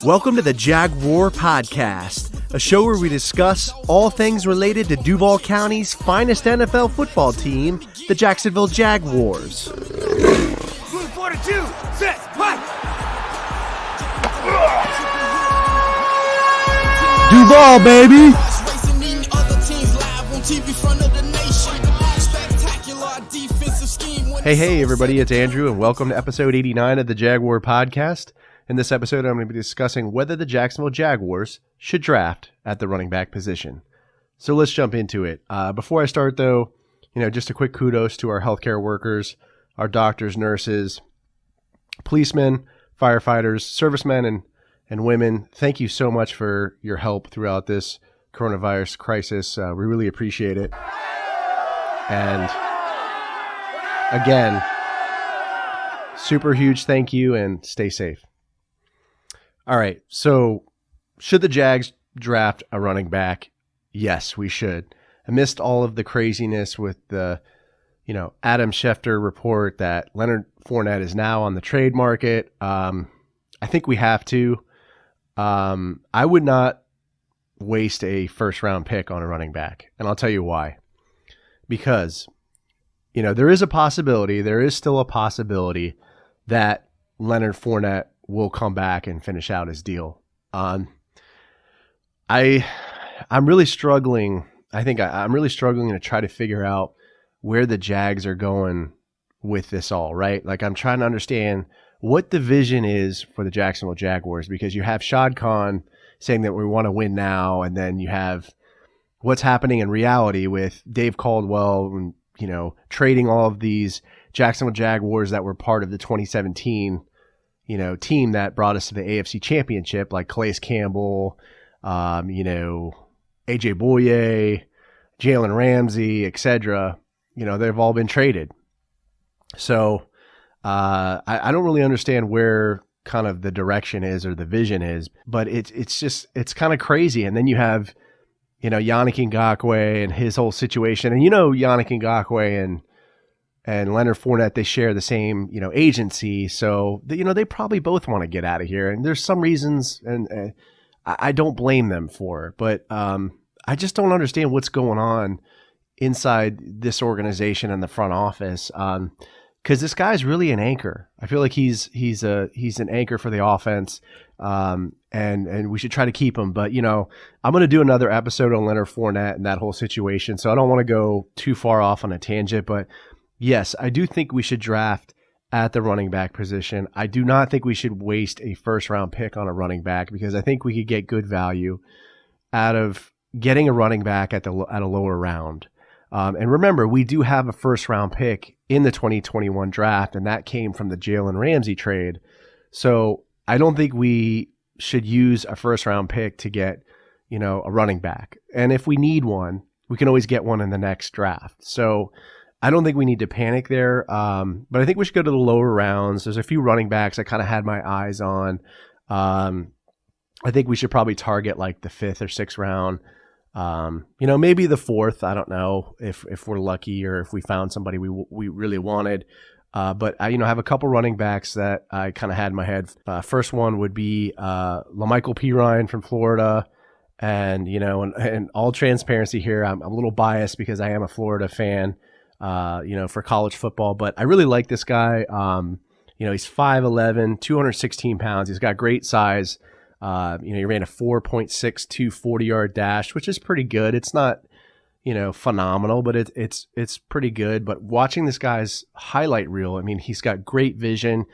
Welcome to the Jaguar Podcast, a show where we discuss all things related to Duval County's finest NFL football team, the Jacksonville Jaguars. Move 42, set, what? Duval, baby! Hey, everybody, it's Andrew, and welcome to episode 89 of the Jaguar Podcast. In this episode, I'm going to be discussing whether the Jacksonville Jaguars should draft at the running back position. So let's jump into it. Before I start, though, just a quick kudos to our healthcare workers, our doctors, nurses, policemen, firefighters, servicemen, and women. Thank you so much for your help throughout this coronavirus crisis. We really appreciate it. And again, super huge thank you, and stay safe. All right, so should the Jags draft a running back? Yes, we should. Amidst all of the craziness with the, Adam Schefter report that Leonard Fournette is now on the trade market, I think we have to. I would not waste a first-round pick on a running back, and I'll tell you why. Because, there is still a possibility that Leonard Fournette will come back and finish out his deal. I'm really struggling. I'm really struggling to try to figure out where the Jags are going with this all, right? Like, I'm trying to understand what the vision is for the Jacksonville Jaguars, because you have Shad Khan saying that we want to win now, and then you have what's happening in reality with Dave Caldwell and, trading all of these Jacksonville Jaguars that were part of the 2017 team that brought us to the AFC Championship, like Calais Campbell, AJ Boye, Jalen Ramsey, etc. They've all been traded. So I don't really understand where kind of the direction is or the vision is, but it's kind of crazy. And then you have, Yannick Ngakoue and his whole situation. And Yannick Ngakoue and Leonard Fournette, they share the same, agency. So, they probably both want to get out of here. And there's some reasons, and I don't blame them for it. But I just don't understand what's going on inside this organization and the front office. Because this guy's really an anchor. I feel like he's an anchor for the offense. And we should try to keep him. But, I'm going to do another episode on Leonard Fournette and that whole situation. So I don't want to go too far off on a tangent, but yes, I do think we should draft at the running back position. I do not think we should waste a first-round pick on a running back, because I think we could get good value out of getting a running back at a lower round. And remember, we do have a first-round pick in the 2021 draft, and that came from the Jalen Ramsey trade. So I don't think we should use a first-round pick to get, a running back. And if we need one, we can always get one in the next draft. So I don't think we need to panic there, but I think we should go to the lower rounds. There's a few running backs I kind of had my eyes on. I think we should probably target like the 5th or 6th round. Maybe the 4th. I don't know if we're lucky or if we found somebody we really wanted. But I have a couple running backs that I kind of had in my head. First one would be LaMichael Pirine from Florida. And, and all transparency here, I'm a little biased because I am a Florida fan. For college football, but I really like this guy. He's 5'11", 216 pounds. He's got great size. He ran a 4.62 40-yard dash, which is pretty good. It's not, phenomenal, but it's pretty good. But watching this guy's highlight reel, he's got great vision.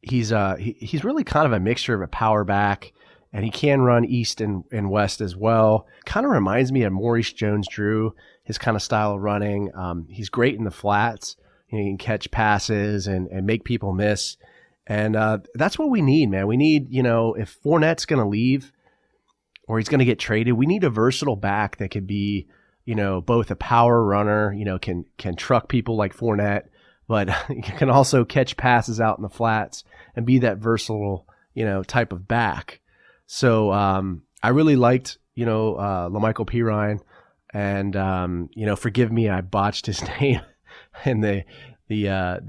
He's really kind of a mixture of a power back, and he can run east and west as well. Kind of reminds me of Maurice Jones-Drew, his kind of style of running. He's great in the flats. He can catch passes and make people miss. And that's what we need, man. We need, if Fournette's going to leave or he's going to get traded, we need a versatile back that could be, both a power runner, can truck people like Fournette, but can also catch passes out in the flats and be that versatile, type of back. So I really liked, LaMichael Pirine. And forgive me, I botched his name in the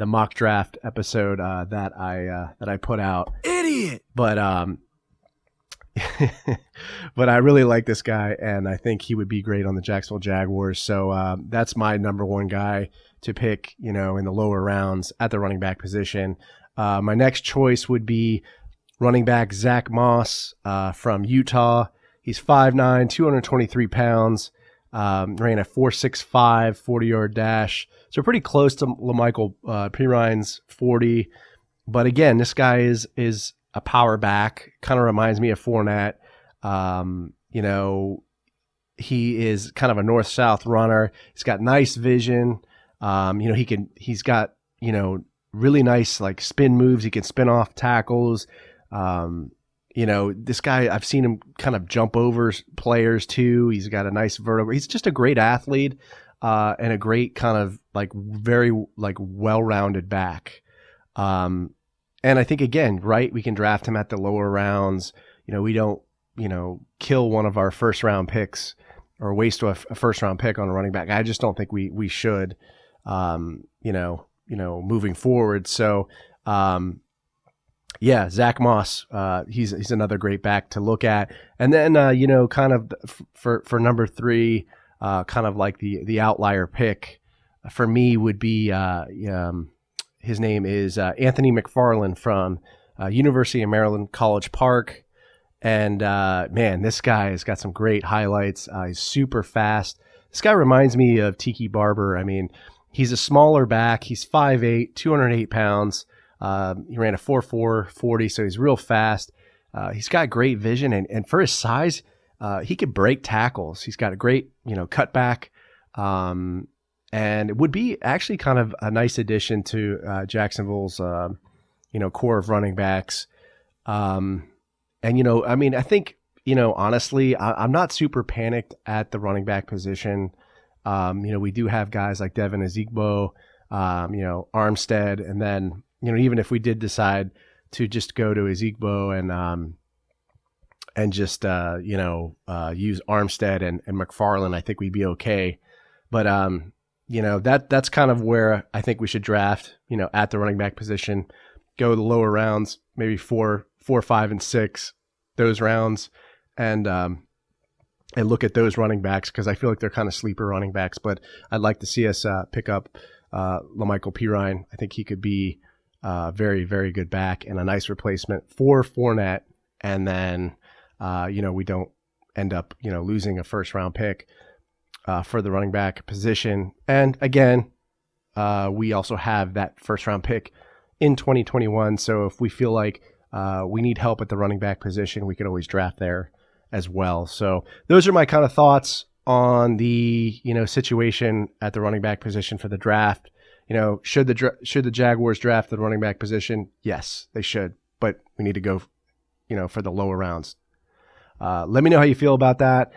mock draft episode that I put out. Idiot. But But I really like this guy, and I think he would be great on the Jacksonville Jaguars. So that's my number one guy to pick, in the lower rounds at the running back position. My next choice would be running back Zach Moss from Utah. He's 5'9", 223 pounds, ran a 4.65 40-yard dash. So pretty close to LaMichael Pirine's 40. But again, this guy is a power back, kind of reminds me of Fournette. He is kind of a north-south runner. He's got nice vision. He's got, really nice like spin moves. He can spin off tackles. This guy, I've seen him kind of jump over players too. He's got a nice vertical. He's just a great athlete, and a great kind of like very like well-rounded back. And I think, again, right, we can draft him at the lower rounds. We don't, kill one of our first-round picks or waste a first-round pick on a running back. I just don't think we should, moving forward. So, Zach Moss, he's another great back to look at. And then, kind of for number 3, kind of like the outlier pick for me would be his name is Anthony McFarland from University of Maryland, College Park. And, man, this guy has got some great highlights. He's super fast. This guy reminds me of Tiki Barber. I mean, he's a smaller back. He's 5'8", 208 pounds. He ran a 4.4 40, so he's real fast. He's got great vision. And for his size, he could break tackles. He's got a great, cutback. And it would be actually kind of a nice addition to Jacksonville's, core of running backs. I think, honestly, I'm not super panicked at the running back position. We do have guys like Devin Ezigbo, Armstead, and then, even if we did decide to just go to Ezigbo and just, use Armstead and McFarland, I think we'd be okay. But, that's kind of where I think we should draft, at the running back position, go the lower rounds, maybe 4, 5, and 6, those rounds, and look at those running backs, because I feel like they're kind of sleeper running backs. But I'd like to see us pick up LaMichael Pirine. I think he could be very, very good back and a nice replacement for Fournette. And then, we don't end up, losing a first-round pick for the running back position. And again, we also have that first-round pick in 2021. So if we feel like we need help at the running back position, we could always draft there as well. So those are my kind of thoughts on the, situation at the running back position for the draft. Should the Jaguars draft the running back position? Yes, they should, but we need to go, for the lower rounds. Let me know how you feel about that.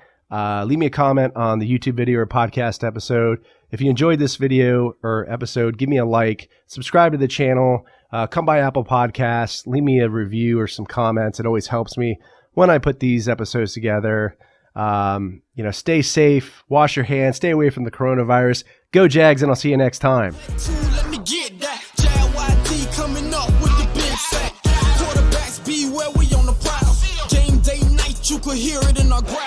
Leave me a comment on the YouTube video or podcast episode. If you enjoyed this video or episode, give me a like, subscribe to the channel, come by Apple Podcasts, leave me a review or some comments. It always helps me when I put these episodes together. Stay safe, wash your hands, stay away from the coronavirus. Go Jags, and I'll see you next time. Let me get that. JYD coming up with the big sack. Quarterbacks beware, we on the prowl. Game day night, you could hear it in our growl.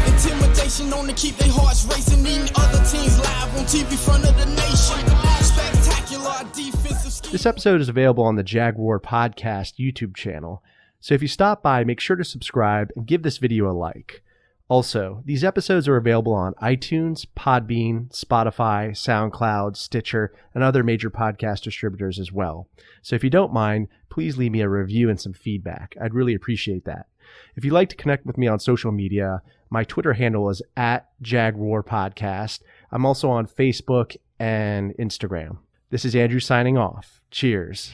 Intimidation on to keep their hearts racing. Eating other teams live on TV front of the nation. Spectacular defensive scheme. This episode is available on the Jaguar Podcast YouTube channel. So if you stop by, make sure to subscribe and give this video a like. Also, these episodes are available on iTunes, Podbean, Spotify, SoundCloud, Stitcher, and other major podcast distributors as well. So if you don't mind, please leave me a review and some feedback. I'd really appreciate that. If you'd like to connect with me on social media, my Twitter handle is @JagwarPodcast. I'm also on Facebook and Instagram. This is Andrew signing off. Cheers.